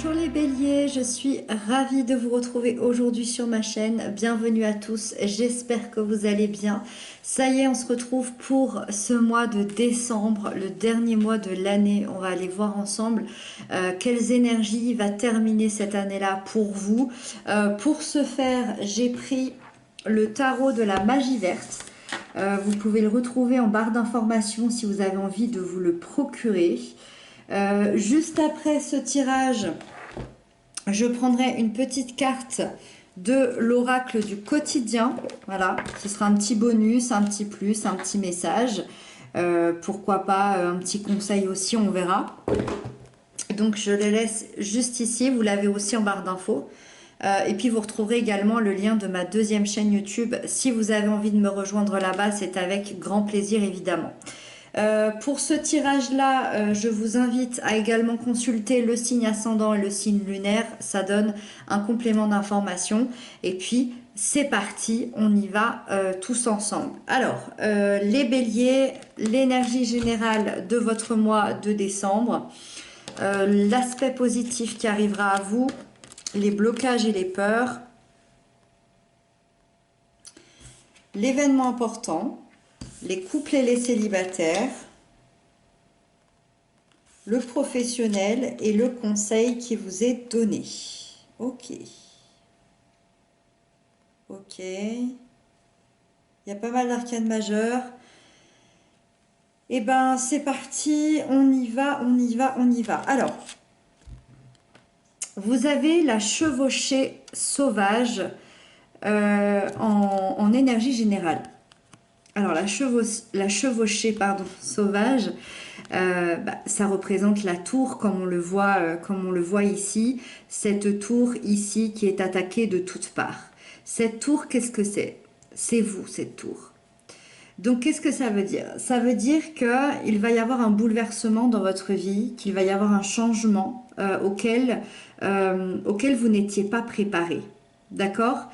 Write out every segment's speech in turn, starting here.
Bonjour les béliers, je suis ravie de vous retrouver aujourd'hui sur ma chaîne. Bienvenue à tous, j'espère que vous allez bien. Ça y est, on se retrouve pour ce mois de décembre, le dernier mois de l'année. On va aller voir ensemble quelles énergies va terminer cette année-là pour vous. Pour ce faire, j'ai pris le tarot de la magie verte. Vous pouvez le retrouver en barre d'informations si vous avez envie de vous le procurer. Juste après ce tirage, je prendrai une petite carte de l'oracle du quotidien. Voilà, ce sera un petit bonus, un petit plus, un petit message. Pourquoi pas un petit conseil aussi, on verra. Donc je les laisse juste ici, vous l'avez aussi en barre d'infos. Et puis vous retrouverez également le lien de ma deuxième chaîne YouTube. Si vous avez envie de me rejoindre là-bas, c'est avec grand plaisir évidemment. Pour ce tirage-là, je vous invite à également consulter le signe ascendant et le signe lunaire. Ça donne un complément d'information. Et puis, c'est parti, on y va tous ensemble. Alors, les béliers, l'énergie générale de votre mois de décembre, l'aspect positif qui arrivera à vous, les blocages et les peurs, l'événement important, les couples et les célibataires, le professionnel et le conseil qui vous est donné. Ok. Ok. Il y a pas mal d'arcanes majeures. Eh ben, c'est parti. On y va, on y va, on y va. Alors, vous avez la chevauchée sauvage en énergie générale. Alors, la chevauchée sauvage, ça représente la tour comme on le voit ici. Cette tour ici qui est attaquée de toutes parts. Cette tour, qu'est-ce que c'est? C'est vous, cette tour. Donc, qu'est-ce que ça veut dire? Ça veut dire qu'il va y avoir un bouleversement dans votre vie, qu'il va y avoir un changement auquel vous n'étiez pas préparé. D'accord?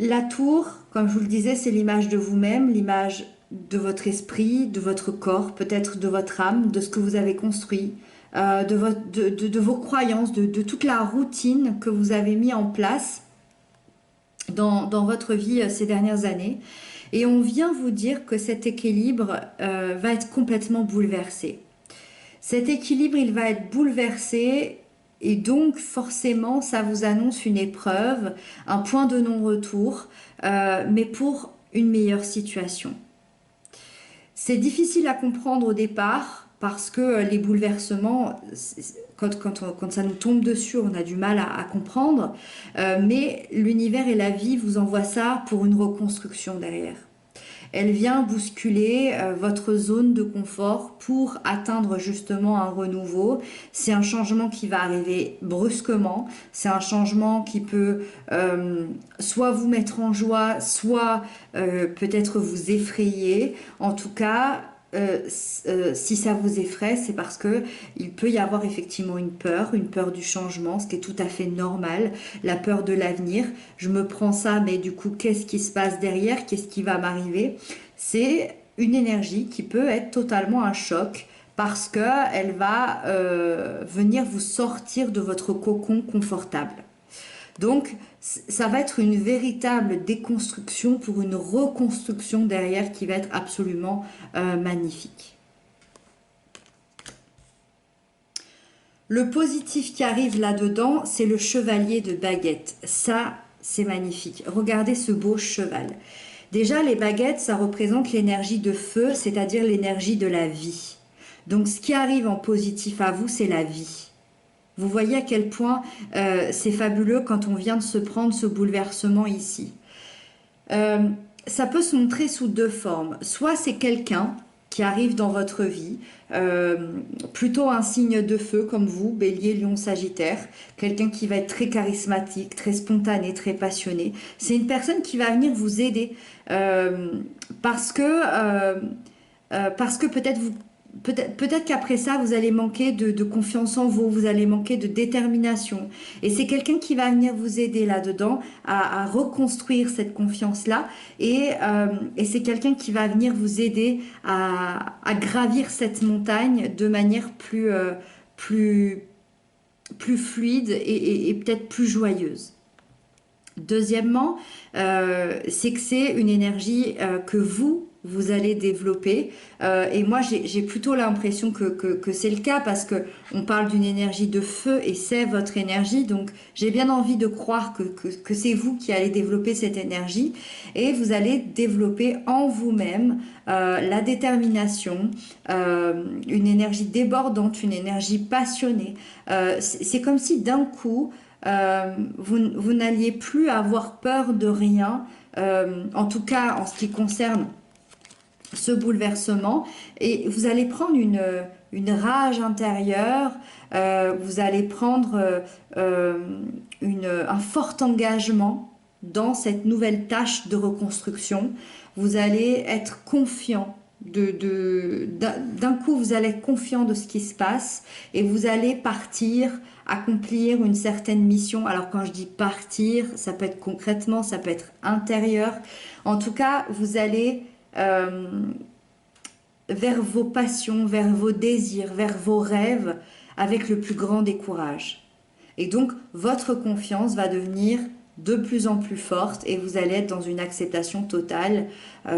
La tour, comme je vous le disais, c'est l'image de vous-même, l'image de votre esprit, de votre corps, peut-être de votre âme, de ce que vous avez construit, de vos croyances, de toute la routine que vous avez mis en place dans votre vie ces dernières années. Et on vient vous dire que cet équilibre va être complètement bouleversé. Cet équilibre, il va être bouleversé et donc forcément, ça vous annonce une épreuve, un point de non-retour, mais pour une meilleure situation. C'est difficile à comprendre au départ parce que les bouleversements, quand ça nous tombe dessus, on a du mal à comprendre, mais l'univers et la vie vous envoient ça pour une reconstruction derrière. Elle vient bousculer votre zone de confort pour atteindre justement un renouveau. C'est un changement qui va arriver brusquement. C'est un changement qui peut soit vous mettre en joie, soit peut-être vous effrayer. En tout cas, si ça vous effraie, c'est parce que il peut y avoir effectivement une peur du changement, ce qui est tout à fait normal, la peur de l'avenir. Je me prends ça, mais du coup, qu'est-ce qui se passe derrière? Qu'est-ce qui va m'arriver? C'est une énergie qui peut être totalement un choc parce qu'elle va venir vous sortir de votre cocon confortable. Donc, ça va être une véritable déconstruction pour une reconstruction derrière qui va être absolument magnifique. Le positif qui arrive là-dedans, c'est le chevalier de baguette. Ça, c'est magnifique. Regardez ce beau cheval. Déjà, les baguettes, ça représente l'énergie de feu, c'est-à-dire l'énergie de la vie. Donc, ce qui arrive en positif à vous, c'est la vie. Vous voyez à quel point c'est fabuleux quand on vient de se prendre ce bouleversement ici. Ça peut se montrer sous deux formes. Soit c'est quelqu'un qui arrive dans votre vie, plutôt un signe de feu comme vous, Bélier, Lion, Sagittaire, quelqu'un qui va être très charismatique, très spontané, très passionné. C'est une personne qui va venir vous aider parce que peut-être peut-être qu'après ça, vous allez manquer de confiance en vous, vous allez manquer de détermination. Et c'est quelqu'un qui va venir vous aider là-dedans à reconstruire cette confiance-là. Et c'est quelqu'un qui va venir vous aider à gravir cette montagne de manière plus plus fluide et peut-être plus joyeuse. Deuxièmement, c'est que c'est une énergie que vous allez développer. Et moi, j'ai plutôt l'impression que c'est le cas parce que on parle d'une énergie de feu et c'est votre énergie. Donc, j'ai bien envie de croire que c'est vous qui allez développer cette énergie et vous allez développer en vous-même la détermination, une énergie débordante, une énergie passionnée. C'est comme si d'un coup, vous n'alliez plus avoir peur de rien, en tout cas en ce qui concerne ce bouleversement, et vous allez prendre une rage intérieure, vous allez prendre un fort engagement dans cette nouvelle tâche de reconstruction, vous allez être confiant. D'un coup, vous allez être confiant de ce qui se passe et vous allez partir accomplir une certaine mission. Alors quand je dis partir, ça peut être concrètement, ça peut être intérieur. En tout cas, vous allez vers vos passions, vers vos désirs, vers vos rêves avec le plus grand des courages. Et donc, votre confiance va devenir de plus en plus forte et vous allez être dans une acceptation totale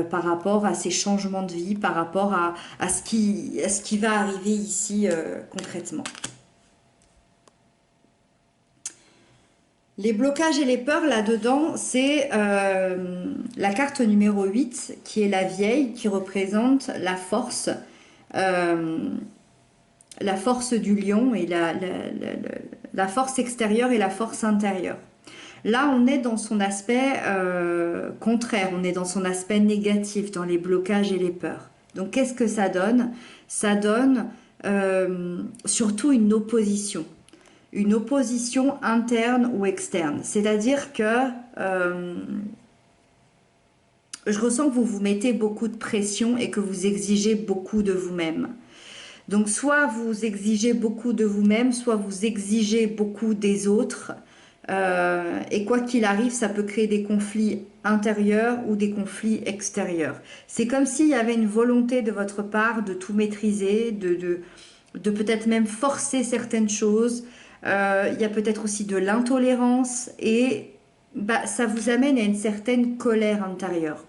par rapport à ces changements de vie, par rapport à ce qui va arriver ici concrètement. Les blocages et les peurs là-dedans, c'est la carte numéro 8 qui est la vieille, qui représente la force du lion et la force extérieure et la force intérieure. Là, on est dans son aspect contraire, on est dans son aspect négatif, dans les blocages et les peurs. Donc, qu'est-ce que ça donne? Ça donne surtout une opposition interne ou externe. C'est-à-dire que je ressens que vous vous mettez beaucoup de pression et que vous exigez beaucoup de vous-même. Donc soit vous exigez beaucoup de vous-même, soit vous exigez beaucoup des autres. Et quoi qu'il arrive, ça peut créer des conflits intérieurs ou des conflits extérieurs. C'est comme s'il y avait une volonté de votre part de tout maîtriser, de peut-être même forcer certaines choses. Il y a peut-être aussi de l'intolérance et ça vous amène à une certaine colère intérieure.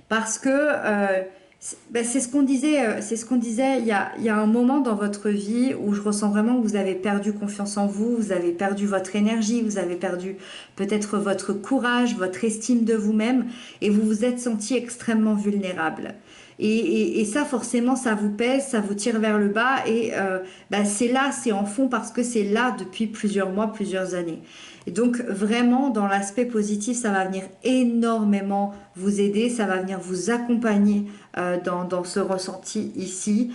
Parce que c'est ce qu'on disait il y a un moment dans votre vie où je ressens vraiment que vous avez perdu confiance en vous, vous avez perdu votre énergie, vous avez perdu peut-être votre courage, votre estime de vous-même et vous vous êtes senti extrêmement vulnérable. Et ça, forcément, ça vous pèse, ça vous tire vers le bas et c'est en fond parce que c'est là depuis plusieurs mois, plusieurs années. Et donc, vraiment, dans l'aspect positif, ça va venir énormément vous aider, ça va venir vous accompagner dans ce ressenti ici.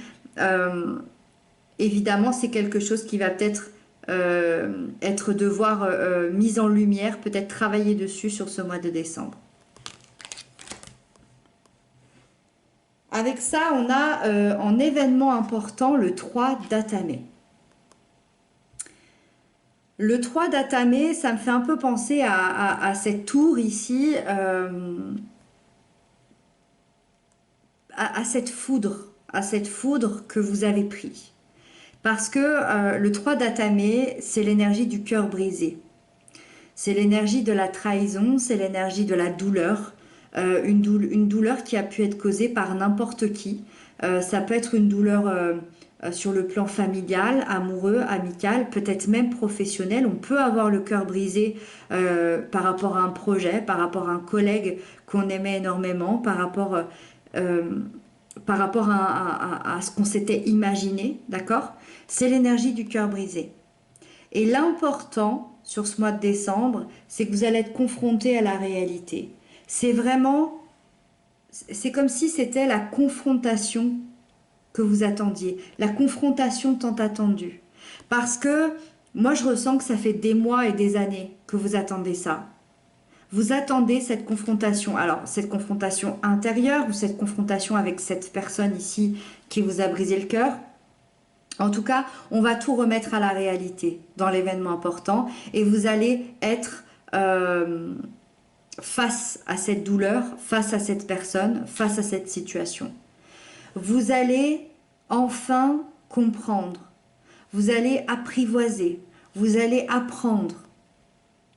Évidemment, c'est quelque chose qui va peut-être devoir mis en lumière, peut-être travailler dessus sur ce mois de décembre. Avec ça, on a en événement important le 3 d'Atamé. Le 3 d'Atamé, ça me fait un peu penser à cette tour ici, à cette foudre que vous avez pris. Parce que le 3 d'Atamé, c'est l'énergie du cœur brisé. C'est l'énergie de la trahison, c'est l'énergie de la douleur. Une douleur qui a pu être causée par n'importe qui. Ça peut être une douleur sur le plan familial, amoureux, amical, peut-être même professionnel. On peut avoir le cœur brisé par rapport à un projet, par rapport à un collègue qu'on aimait énormément, par rapport à ce qu'on s'était imaginé, d'accord? C'est l'énergie du cœur brisé. Et l'important sur ce mois de décembre, c'est que vous allez être confronté à la réalité. C'est comme si c'était la confrontation que vous attendiez, la confrontation tant attendue. Parce que moi, je ressens que ça fait des mois et des années que vous attendez ça. Vous attendez cette confrontation. Alors, cette confrontation intérieure ou cette confrontation avec cette personne ici qui vous a brisé le cœur. En tout cas, on va tout remettre à la réalité dans l'événement important et vous allez être face à cette douleur, face à cette personne, face à cette situation. Vous allez enfin comprendre. vous allez apprivoiser, vous allez apprendre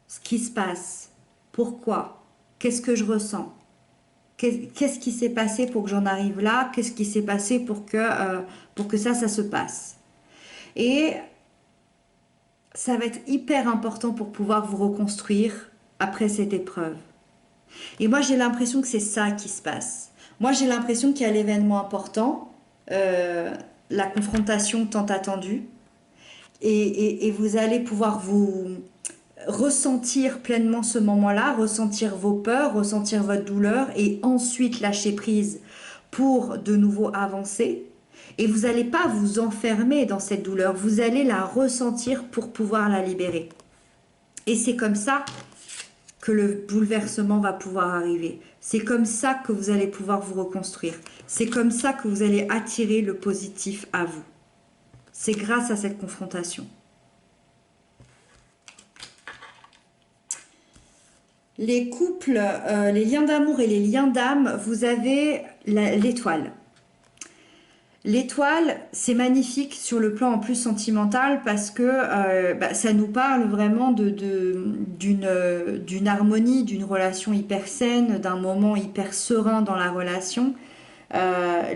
ce qui se passe, pourquoi, qu'est-ce que je ressens, qu'est-ce qui s'est passé pour que j'en arrive là, qu'est-ce qui s'est passé pour que ça se passe. Et ça va être hyper important pour pouvoir vous reconstruire après cette épreuve. Et moi, j'ai l'impression que c'est ça qui se passe. Moi, j'ai l'impression qu'il y a l'événement important, la confrontation tant attendue, et vous allez pouvoir vous ressentir pleinement ce moment-là, ressentir vos peurs, ressentir votre douleur, et ensuite lâcher prise pour de nouveau avancer. Et vous n'allez pas vous enfermer dans cette douleur, vous allez la ressentir pour pouvoir la libérer. Et c'est comme ça que le bouleversement va pouvoir arriver. C'est comme ça que vous allez pouvoir vous reconstruire. C'est comme ça que vous allez attirer le positif à vous. C'est grâce à cette confrontation. Les couples, les liens d'amour et les liens d'âme, vous avez l'étoile. L'étoile, c'est magnifique sur le plan en plus sentimental parce que ça nous parle vraiment d'une harmonie, d'une relation hyper saine, d'un moment hyper serein dans la relation.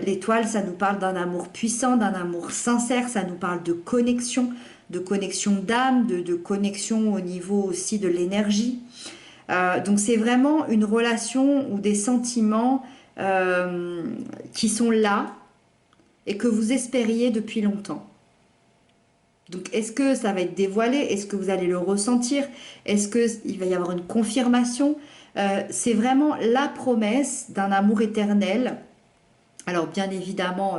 L'étoile, ça nous parle d'un amour puissant, d'un amour sincère, ça nous parle de connexion d'âme, de connexion au niveau aussi de l'énergie. Donc c'est vraiment une relation ou des sentiments qui sont là, et que vous espériez depuis longtemps. Donc, est-ce que ça va être dévoilé? Est-ce que vous allez le ressentir? Est-ce qu'il va y avoir une confirmation? C'est vraiment la promesse d'un amour éternel. Alors, bien évidemment,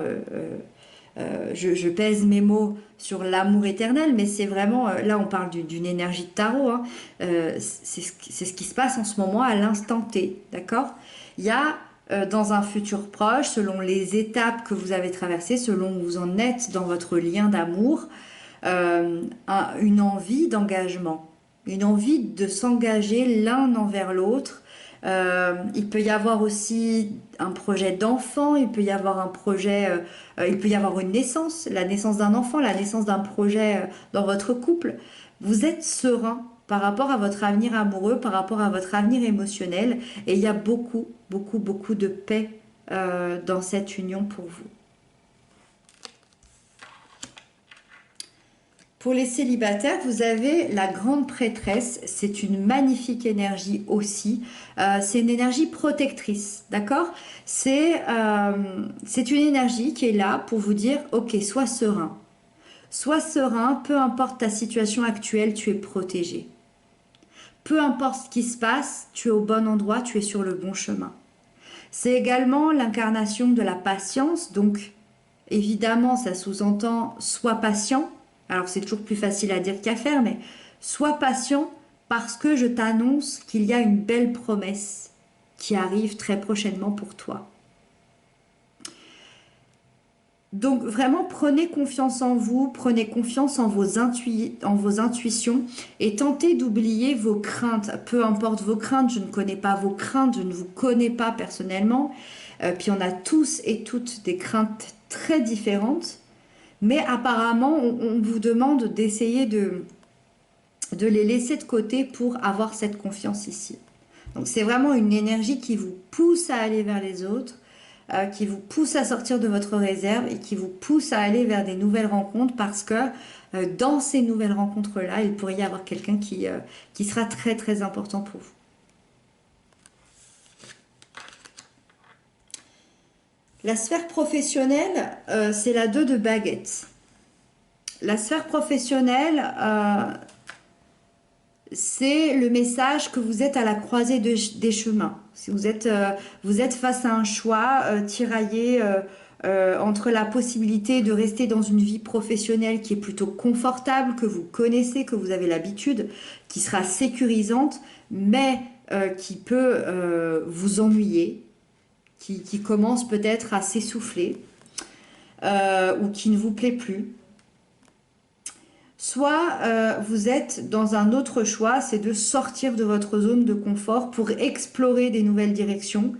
je pèse mes mots sur l'amour éternel, mais c'est vraiment, là on parle d'une énergie de tarot, hein. C'est ce qui se passe en ce moment à l'instant T, d'accord? Il y a dans un futur proche, selon les étapes que vous avez traversées, selon où vous en êtes dans votre lien d'amour, une envie d'engagement, une envie de s'engager l'un envers l'autre. Il peut y avoir aussi un projet d'enfant, il peut y avoir un projet, il peut y avoir une naissance, la naissance d'un enfant, la naissance d'un projet dans votre couple. Vous êtes serein par rapport à votre avenir amoureux, par rapport à votre avenir émotionnel, et il y a beaucoup de paix dans cette union pour vous. Pour les célibataires, vous avez la grande prêtresse, c'est une magnifique énergie aussi, c'est une énergie protectrice, d'accord? C'est une énergie qui est là pour vous dire, ok, sois serein, peu importe ta situation actuelle, tu es protégé. Peu importe ce qui se passe, tu es au bon endroit, tu es sur le bon chemin. C'est également l'incarnation de la patience, donc évidemment ça sous-entend sois patient, alors c'est toujours plus facile à dire qu'à faire, mais sois patient parce que je t'annonce qu'il y a une belle promesse qui arrive très prochainement pour toi. Donc vraiment prenez confiance en vous, prenez confiance en vos intuitions et tentez d'oublier vos craintes. Peu importe vos craintes, je ne connais pas vos craintes, je ne vous connais pas personnellement. Puis on a tous et toutes des craintes très différentes. Mais apparemment, on vous demande d'essayer de les laisser de côté pour avoir cette confiance ici. Donc c'est vraiment une énergie qui vous pousse à aller vers les autres, qui vous pousse à sortir de votre réserve et qui vous pousse à aller vers des nouvelles rencontres parce que dans ces nouvelles rencontres-là, il pourrait y avoir quelqu'un qui sera très très important pour vous. La sphère professionnelle, c'est la 2 de baguettes. La sphère professionnelle, c'est le message que vous êtes à la croisée des chemins. Si vous êtes face à un choix tiraillé entre la possibilité de rester dans une vie professionnelle qui est plutôt confortable, que vous connaissez, que vous avez l'habitude, qui sera sécurisante, mais qui peut vous ennuyer, qui commence peut-être à s'essouffler ou qui ne vous plaît plus. Soit vous êtes dans un autre choix, c'est de sortir de votre zone de confort pour explorer des nouvelles directions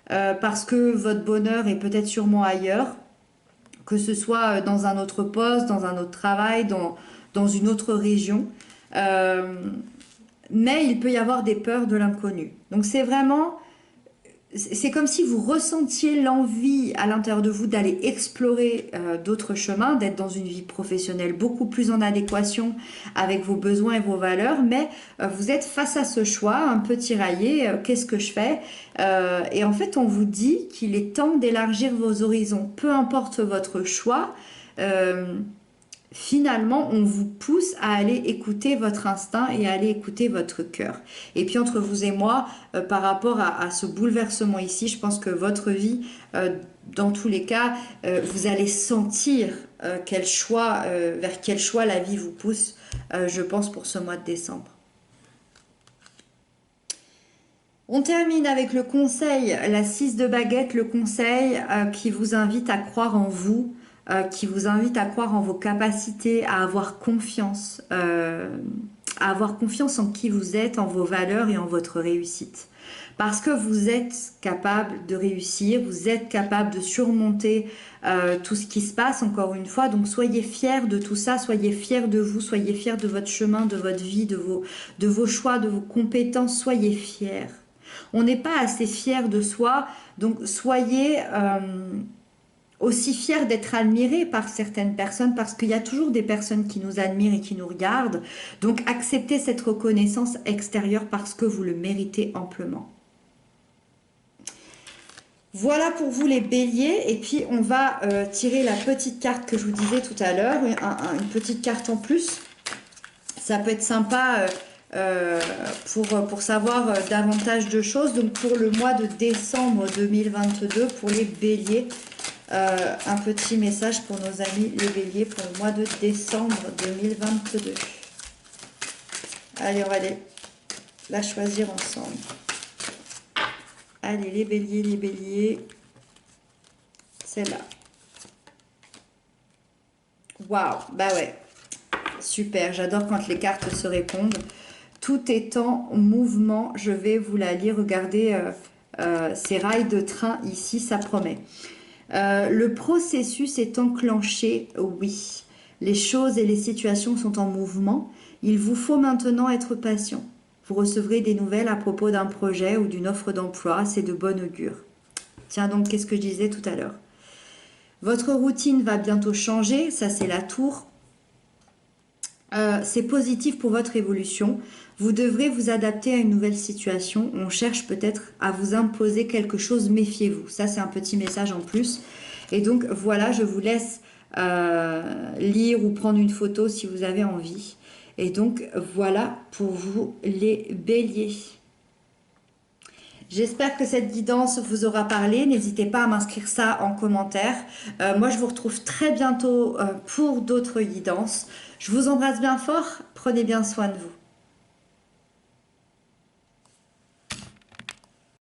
parce que votre bonheur est peut-être sûrement ailleurs, que ce soit dans un autre poste, dans un autre travail, dans une autre région. Mais il peut y avoir des peurs de l'inconnu. Donc c'est vraiment, c'est comme si vous ressentiez l'envie à l'intérieur de vous d'aller explorer d'autres chemins, d'être dans une vie professionnelle beaucoup plus en adéquation avec vos besoins et vos valeurs, mais vous êtes face à ce choix, un peu tiraillé, qu'est-ce que je fais? Et en fait, on vous dit qu'il est temps d'élargir vos horizons, peu importe votre choix. Finalement, on vous pousse à aller écouter votre instinct et à aller écouter votre cœur. Et puis entre vous et moi, par rapport à ce bouleversement ici, je pense que votre vie, dans tous les cas, vous allez sentir vers quel choix la vie vous pousse, je pense, pour ce mois de décembre. On termine avec le conseil, la 6 de baguette, le conseil qui vous invite à croire en vous, qui vous invite à croire en vos capacités, à avoir confiance en qui vous êtes, en vos valeurs et en votre réussite. Parce que vous êtes capable de réussir, vous êtes capable de surmonter tout ce qui se passe, encore une fois. Donc soyez fiers de tout ça, soyez fiers de vous, soyez fiers de votre chemin, de votre vie, de vos choix, de vos compétences, soyez fiers. On n'est pas assez fiers de soi, donc soyez aussi fiers d'être admirés par certaines personnes, parce qu'il y a toujours des personnes qui nous admirent et qui nous regardent. Donc acceptez cette reconnaissance extérieure parce que vous le méritez amplement. Voilà pour vous les béliers, et puis on va tirer la petite carte que je vous disais tout à l'heure, une petite carte en plus. Ça peut être sympa pour savoir davantage de choses. Donc pour le mois de décembre 2022, pour les béliers, un petit message pour nos amis les béliers pour le mois de décembre 2022. Allez, on va aller la choisir ensemble. Allez, les béliers, celle-là. Waouh, bah ouais, super, j'adore quand les cartes se répondent. Tout est en mouvement, je vais vous la lire, regardez ces rails de train ici, ça promet. Le processus est enclenché, oui. Les choses et les situations sont en mouvement. Il vous faut maintenant être patient. Vous recevrez des nouvelles à propos d'un projet ou d'une offre d'emploi, c'est de bon augure. Tiens donc, qu'est-ce que je disais tout à l'heure? Votre routine va bientôt changer, ça c'est la tour. C'est positif pour votre évolution. Vous devrez vous adapter à une nouvelle situation. On cherche peut-être à vous imposer quelque chose, méfiez-vous. Ça, c'est un petit message en plus. Et donc, voilà, je vous laisse lire ou prendre une photo si vous avez envie. Et donc, voilà pour vous les béliers. J'espère que cette guidance vous aura parlé. N'hésitez pas à m'inscrire ça en commentaire. Moi, je vous retrouve très bientôt pour d'autres guidances. Je vous embrasse bien fort. Prenez bien soin de vous.